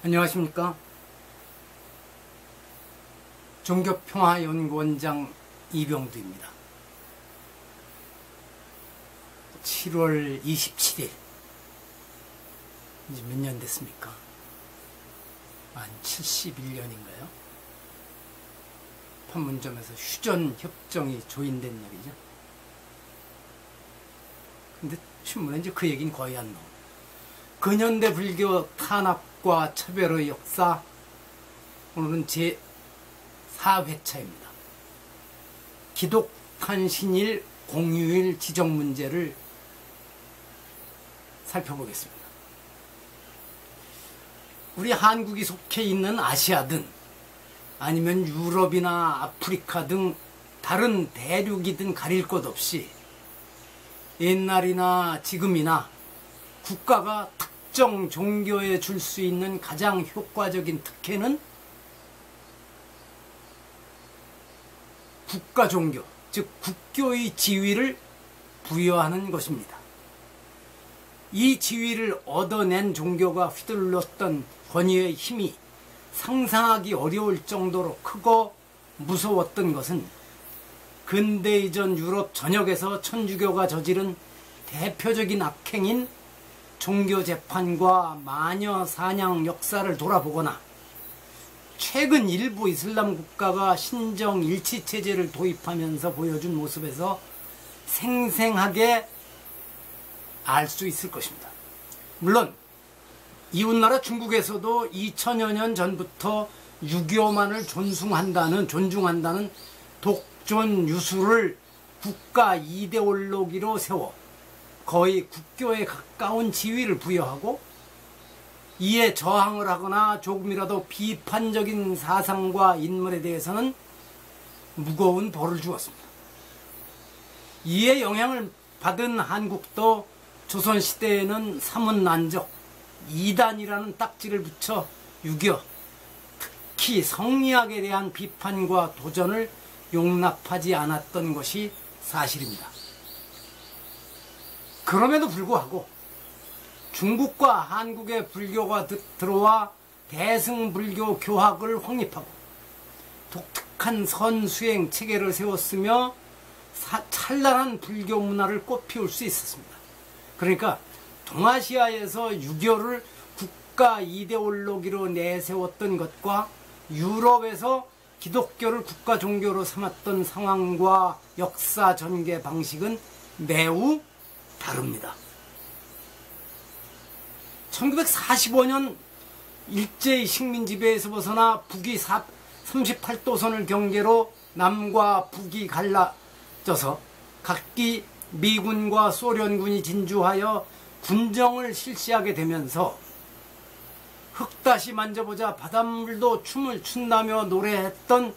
안녕하십니까. 종교평화연구원장 이병두입니다. 7월 27일 이제 몇 년 됐습니까? 만 71년인가요? 판문점에서 휴전협정이 조인된 날이죠. 근데 신문에 이제 그 얘기는 거의 안 나옵니다. 근현대 불교 탄압과 차별의 역사, 오늘은 제 4회차입니다. 기독탄신일 공휴일 지정 문제를 살펴보겠습니다. 우리 한국이 속해 있는 아시아든 아니면 유럽이나 아프리카 등 다른 대륙이든 가릴 것 없이 옛날이나 지금이나 국가가 특정 종교에 줄 수 있는 가장 효과적인 특혜는 국가 종교, 즉 국교의 지위를 부여하는 것입니다. 이 지위를 얻어낸 종교가 휘둘렀던 권위의 힘이 상상하기 어려울 정도로 크고 무서웠던 것은 근대 이전 유럽 전역에서 천주교가 저지른 대표적인 악행인 종교재판과 마녀 사냥 역사를 돌아보거나 최근 일부 이슬람 국가가 신정 일치체제를 도입하면서 보여준 모습에서 생생하게 알 수 있을 것입니다. 물론 이웃나라 중국에서도 2000여 년 전부터 유교만을 존중한다는 독존 유수를 국가 이데올로기로 세워 거의 국교에 가까운 지위를 부여하고 이에 저항을 하거나 조금이라도 비판적인 사상과 인물에 대해서는 무거운 벌을 주었습니다. 이에 영향을 받은 한국도 조선시대에는 사문난적, 이단이라는 딱지를 붙여 유교, 특히 성리학에 대한 비판과 도전을 용납하지 않았던 것이 사실입니다. 그럼에도 불구하고 중국과 한국의 불교가 들어와 대승불교 교학을 확립하고 독특한 선수행 체계를 세웠으며 찬란한 불교 문화를 꽃피울 수 있었습니다. 그러니까 동아시아에서 유교를 국가 이데올로기로 내세웠던 것과 유럽에서 기독교를 국가 종교로 삼았던 상황과 역사 전개 방식은 매우 다릅니다. 1945년 일제의 식민 지배에서 벗어나 북위 38도선을 경계로 남과 북이 갈라져서 각기 미군과 소련군이 진주하여 군정을 실시하게 되면서 흙다시 만져보자 바닷물도 춤을 춘다며 노래했던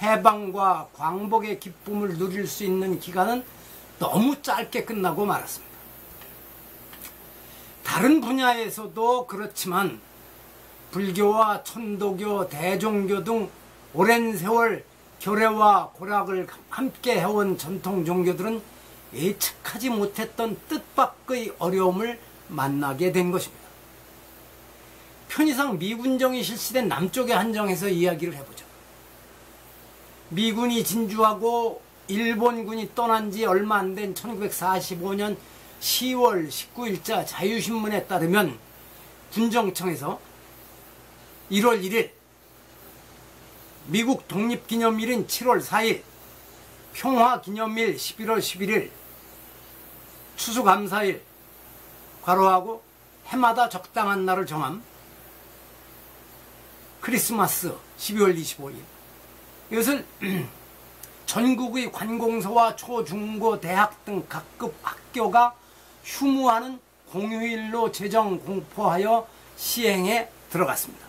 해방과 광복의 기쁨을 누릴 수 있는 기간은 너무 짧게 끝나고 말았습니다. 다른 분야에서도 그렇지만 불교와 천도교, 대종교 등 오랜 세월 결례와 고락을 함께 해온 전통 종교들은 예측하지 못했던 뜻밖의 어려움을 만나게 된 것입니다. 편의상 미군정이 실시된 남쪽의 한정에서 이야기를 해보죠. 미군이 진주하고 일본군이 떠난 지 얼마 안 된 1945년 10월 19일자 자유신문에 따르면 군정청에서 1월 1일, 미국 독립기념일인 7월 4일, 평화기념일 11월 11일, 추수감사일, 괄호하고 해마다 적당한 날을 정함, 크리스마스 12월 25일, 이것을 전국의 관공서와 초중고 대학 등 각급 학교가 휴무하는 공휴일로 제정 공포하여 시행에 들어갔습니다.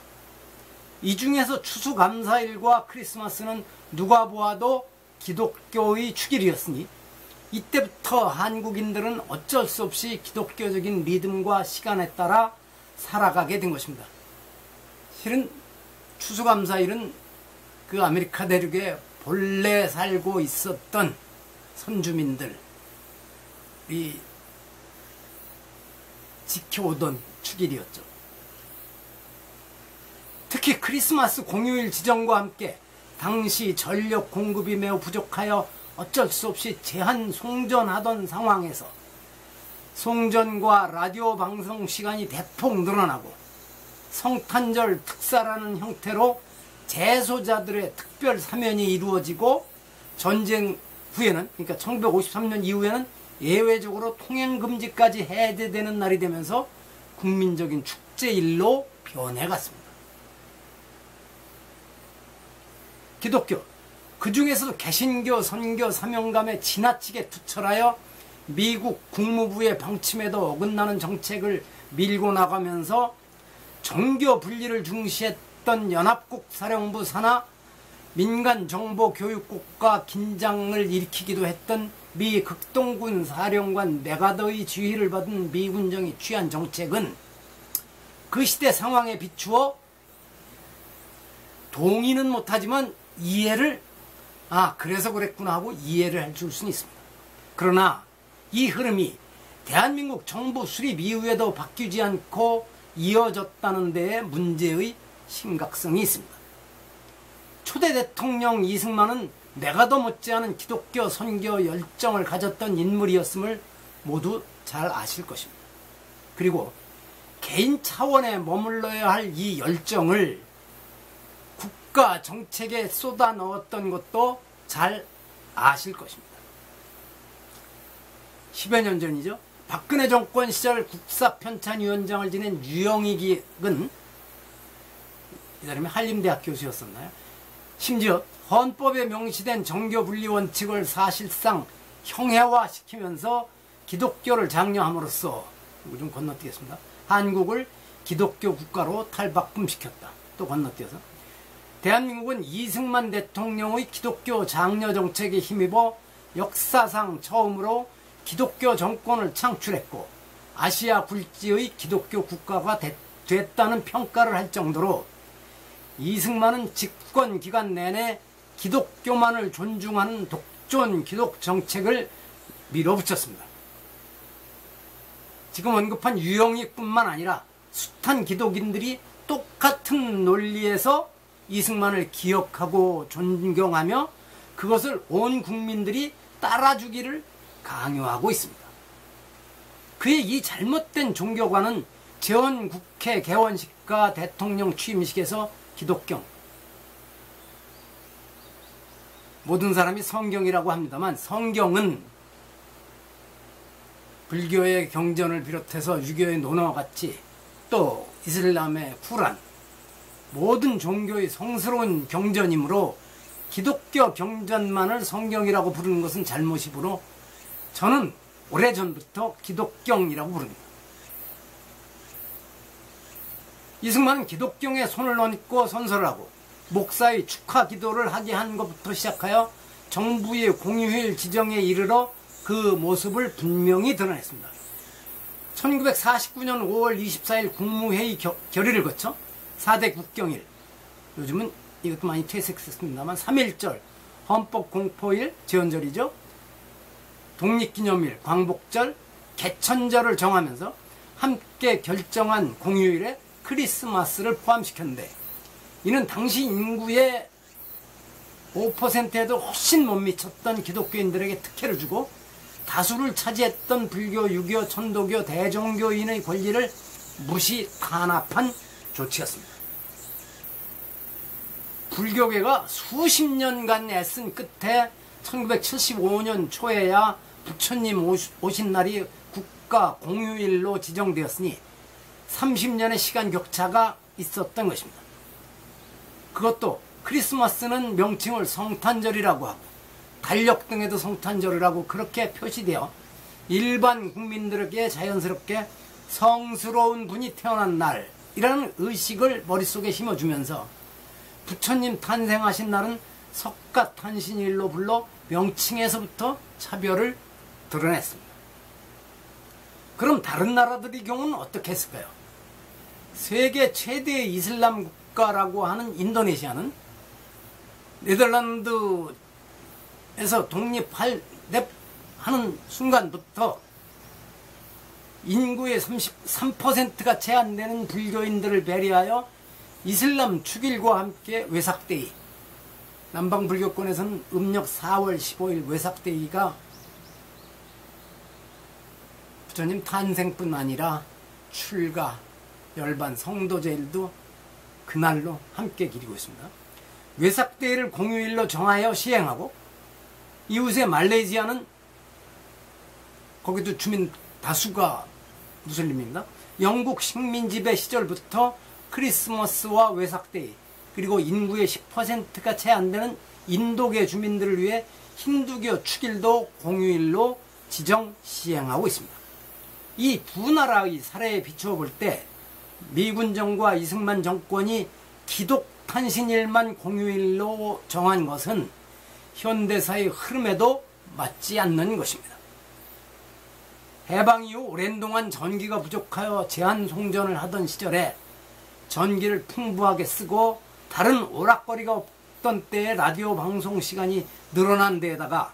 이 중에서 추수감사일과 크리스마스는 누가 보아도 기독교의 축일이었으니 이때부터 한국인들은 어쩔 수 없이 기독교적인 리듬과 시간에 따라 살아가게 된 것입니다. 실은 추수감사일은 그 아메리카 대륙에 본래 살고 있었던 선주민들이 지켜오던 축일이었죠. 특히 크리스마스 공휴일 지정과 함께 당시 전력 공급이 매우 부족하여 어쩔 수 없이 제한 송전하던 상황에서 송전과 라디오 방송 시간이 대폭 늘어나고 성탄절 특사라는 형태로 재소자들의 특별 사면이 이루어지고 전쟁 후에는, 그러니까 1953년 이후에는 예외적으로 통행금지까지 해제되는 날이 되면서 국민적인 축제일로 변해갔습니다. 기독교, 그 중에서도 개신교, 선교, 사명감에 지나치게 투철하여 미국 국무부의 방침에도 어긋나는 정책을 밀고 나가면서 정교 분리를 중시했던 연합국 사령부 산하 민간정보교육국과 긴장을 일으키기도 했던 미 극동군 사령관 메가더의 지휘를 받은 미 군정이 취한 정책은 그 시대 상황에 비추어 동의는 못하지만 이해를, 그래서 그랬구나 하고 이해를 해줄 수는 있습니다. 그러나 이 흐름이 대한민국 정부 수립 이후에도 바뀌지 않고 이어졌다는 데에 문제의 심각성이 있습니다. 초대 대통령 이승만은 메가더 못지않은 기독교 선교 열정을 가졌던 인물이었음을 모두 잘 아실 것입니다. 그리고 개인 차원에 머물러야 할 이 열정을 국가 정책에 쏟아 넣었던 것도 잘 아실 것입니다. 10여 년 전이죠. 박근혜 정권 시절 국사편찬위원장을 지낸 유영익은 이 사람이 한림대학 교수였었나요? 심지어 헌법에 명시된 정교분리 원칙을 사실상 형해화시키면서 기독교를 장려함으로써, 이거 좀 건너뛰겠습니다. 한국을 기독교 국가로 탈바꿈시켰다. 또 건너뛰어서 대한민국은 이승만 대통령의 기독교 장려 정책에 힘입어 역사상 처음으로 기독교 정권을 창출했고 아시아 굴지의 기독교 국가가 됐다는 평가를 할 정도로 이승만은 집권 기간 내내 기독교만을 존중하는 독존 기독 정책을 밀어붙였습니다. 지금 언급한 유영익뿐만 아니라 숱한 기독인들이 똑같은 논리에서 이승만을 기억하고 존경하며 그것을 온 국민들이 따라주기를 강요하고 있습니다. 그의 이 잘못된 종교관은 재헌국회 개원식과 대통령 취임식에서 기독경, 모든 사람이 성경이라고 합니다만 성경은 불교의 경전을 비롯해서 유교의 논어와 같이 또 이슬람의 쿠란, 모든 종교의 성스러운 경전이므로 기독교 경전만을 성경이라고 부르는 것은 잘못이므로 저는 오래전부터 기독경이라고 부릅니다. 이승만은 기독경에 손을 얹고 선서하고 목사의 축하 기도를 하게 한 것부터 시작하여 정부의 공휴일 지정에 이르러 그 모습을 분명히 드러냈습니다. 1949년 5월 24일 국무회의 결의를 거쳐 4대 국경일, 요즘은 이것도 많이 퇴색했습니다만 3.1절, 헌법공포일, 제헌절이죠. 독립기념일, 광복절, 개천절을 정하면서 함께 결정한 공휴일에 크리스마스를 포함시켰는데 이는 당시 인구의 5%에도 훨씬 못 미쳤던 기독교인들에게 특혜를 주고 다수를 차지했던 불교, 유교, 천도교, 대종교인의 권리를 무시 탄압한 조치였습니다. 불교계가 수십 년간 애쓴 끝에 1975년 초에야 부처님 오신 날이 국가 공휴일로 지정되었으니 30년의 시간 격차가 있었던 것입니다. 그것도 크리스마스는 명칭을 성탄절이라고 하고 달력 등에도 성탄절이라고 그렇게 표시되어 일반 국민들에게 자연스럽게 성스러운 분이 태어난 날이라는 의식을 머릿속에 심어주면서 부처님 탄생하신 날은 석가탄신일로 불러 명칭에서부터 차별을 드러냈습니다. 그럼 다른 나라들의 경우는 어떻게 했을까요? 세계 최대의 이슬람 국가라고 하는 인도네시아는 네덜란드에서 독립하는 순간부터 인구의 33%가 채 안 되는 불교인들을 배려하여 이슬람 축일과 함께 웨삭데이, 남방불교권에서는 음력 4월 15일 웨삭데이가 부처님 탄생뿐 아니라 출가, 열반, 성도제일도 그날로 함께 기리고 있습니다. 웨삭데이를 공휴일로 정하여 시행하고, 이웃의 말레이시아는 거기도 주민 다수가 무슬림입니다. 영국 식민지배 시절부터 크리스마스와 웨삭데이, 그리고 인구의 10%가 채 안 되는 인도계 주민들을 위해 힌두교 축일도 공휴일로 지정 시행하고 있습니다. 이 두 나라의 사례에 비추어 볼 때 미군정과 이승만 정권이 기독탄신일만 공휴일로 정한 것은 현대사의 흐름에도 맞지 않는 것입니다. 해방 이후 오랜 동안 전기가 부족하여 제한 송전을 하던 시절에 전기를 풍부하게 쓰고 다른 오락거리가 없던 때에 라디오 방송 시간이 늘어난 데에다가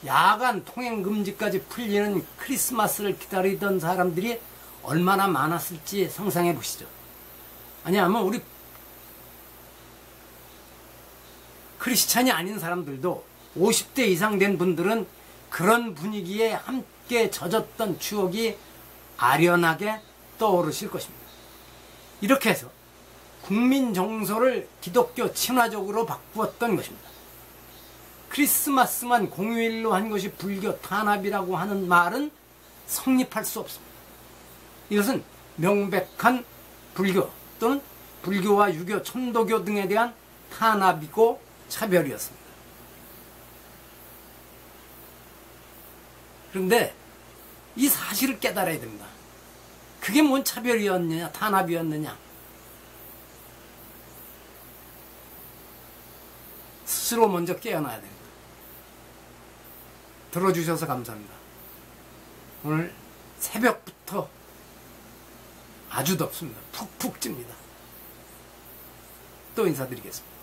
야간 통행 금지까지 풀리는 크리스마스를 기다리던 사람들이 얼마나 많았을지 상상해 보시죠. 아니하면 우리 크리스찬이 아닌 사람들도 50대 이상 된 분들은 그런 분위기에 함께 젖었던 추억이 아련하게 떠오르실 것입니다. 이렇게 해서 국민 정서를 기독교 친화적으로 바꾸었던 것입니다. 크리스마스만 공휴일로 한 것이 불교 탄압이라고 하는 말은 성립할 수 없습니다. 이것은 명백한 불교 또는 불교와 유교, 천도교 등에 대한 탄압이고 차별이었습니다. 그런데 이 사실을 깨달아야 됩니다. 그게 뭔 차별이었느냐, 탄압이었느냐. 스스로 먼저 깨어나야 됩니다. 들어주셔서 감사합니다. 오늘 새벽부터 아주 덥습니다. 푹푹 찝니다. 또 인사드리겠습니다.